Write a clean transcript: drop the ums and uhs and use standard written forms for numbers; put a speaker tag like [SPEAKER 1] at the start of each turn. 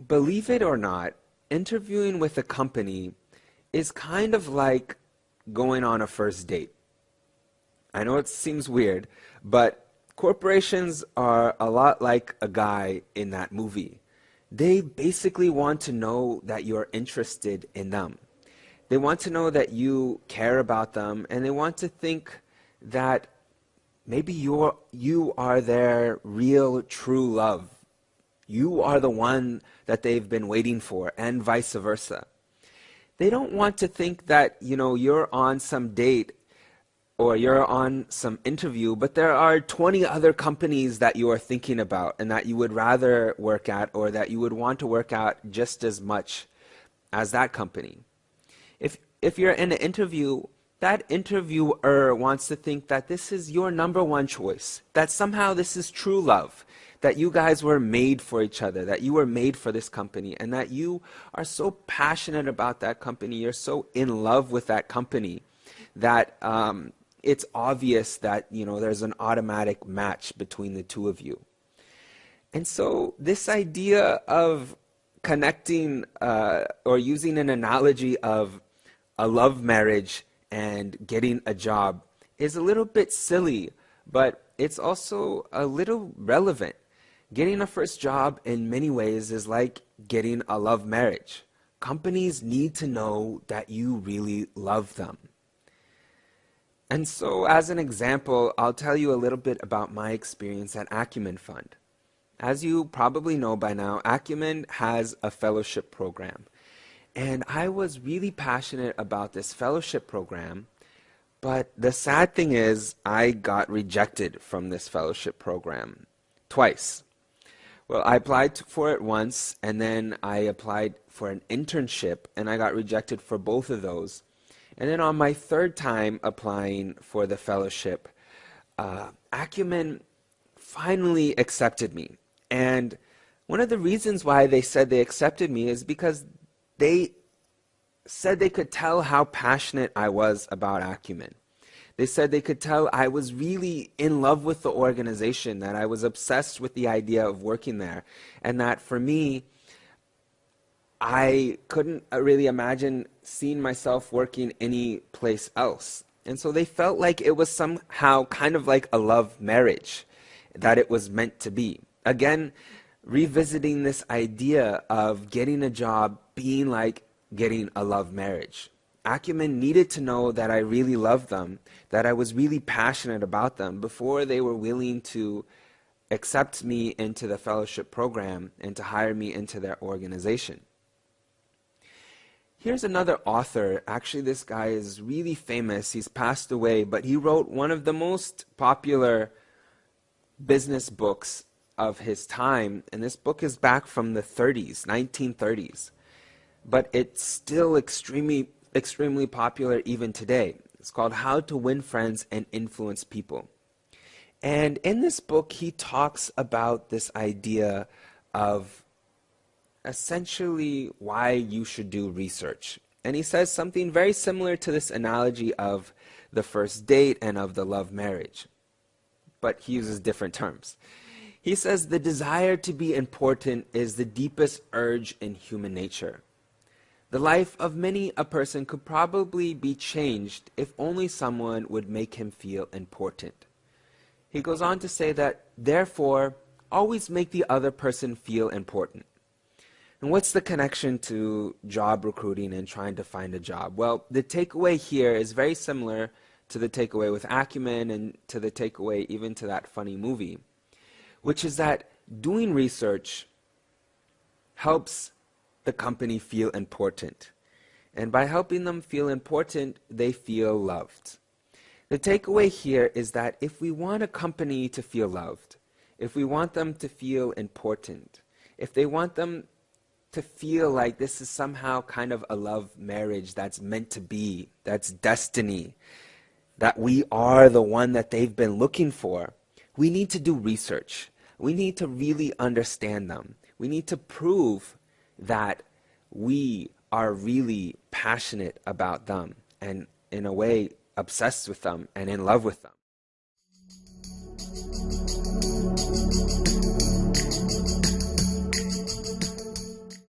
[SPEAKER 1] Believe it or not, interviewing with a company is kind of like going on a first date. I know it seems weird, but corporations are a lot like a guy in that movie. They basically want to know that you're interested in them. They want to know that you care about them, and they want to think that maybe you are their real true love. You are the one that they've been waiting for, and vice versa. They don't want to think that, you're on some date or you're on some interview, but there are 20 other companies that you are thinking about and that you would rather work at, or that you would want to work at just as much as that company. If you're in an interview, that interviewer wants to think that this is your number one choice, that somehow this is true love, that you guys were made for each other, that you were made for this company, and that you are so passionate about that company, you're so in love with that company, that it's obvious that there's an automatic match between the two of you. And so this idea of connecting or using an analogy of a love marriage and getting a job is a little bit silly, but it's also a little relevant. Getting a first job in many ways is like getting a love marriage. Companies need to know that you really love them. And so as an example, I'll tell you a little bit about my experience at Acumen Fund. As you probably know by now, Acumen has a fellowship program. And I was really passionate about this fellowship program, but the sad thing is I got rejected from this fellowship program twice. Well, I applied for it once, and then I applied for an internship, and I got rejected for both of those. And then on my third time applying for the fellowship, Acumen finally accepted me. And one of the reasons why they said they accepted me is because they said they could tell how passionate I was about Acumen. They said they could tell I was really in love with the organization, that I was obsessed with the idea of working there, and that for me, I couldn't really imagine seeing myself working any place else. And so they felt like it was somehow kind of like a love marriage, that it was meant to be. Again, revisiting this idea of getting a job being like getting a love marriage. Acumen needed to know that I really loved them, that I was really passionate about them before they were willing to accept me into the fellowship program and to hire me into their organization. Here's another author. Actually, this guy is really famous. He's passed away, but he wrote one of the most popular business books of his time, and this book is back from the 1930s. But it's still extremely popular even today. It's called How to Win Friends and Influence People. And in this book, he talks about this idea of essentially why you should do research. And he says something very similar to this analogy of the first date and of the love marriage. But he uses different terms. He says the desire to be important is the deepest urge in human nature. The life of many a person could probably be changed if only someone would make him feel important. He goes on to say that, therefore, always make the other person feel important. And what's the connection to job recruiting and trying to find a job? Well, the takeaway here is very similar to the takeaway with Acumen and to the takeaway even to that funny movie, which is that doing research helps the company feel important. And by helping them feel important, they feel loved. The takeaway here is that if we want a company to feel loved, if we want them to feel important, if they want them to feel like this is somehow kind of a love marriage that's meant to be, that's destiny, that we are the one that they've been looking for, we need to do research. We need to really understand them. We need to prove that we are really passionate about them and, in a way, obsessed with them and in love with them.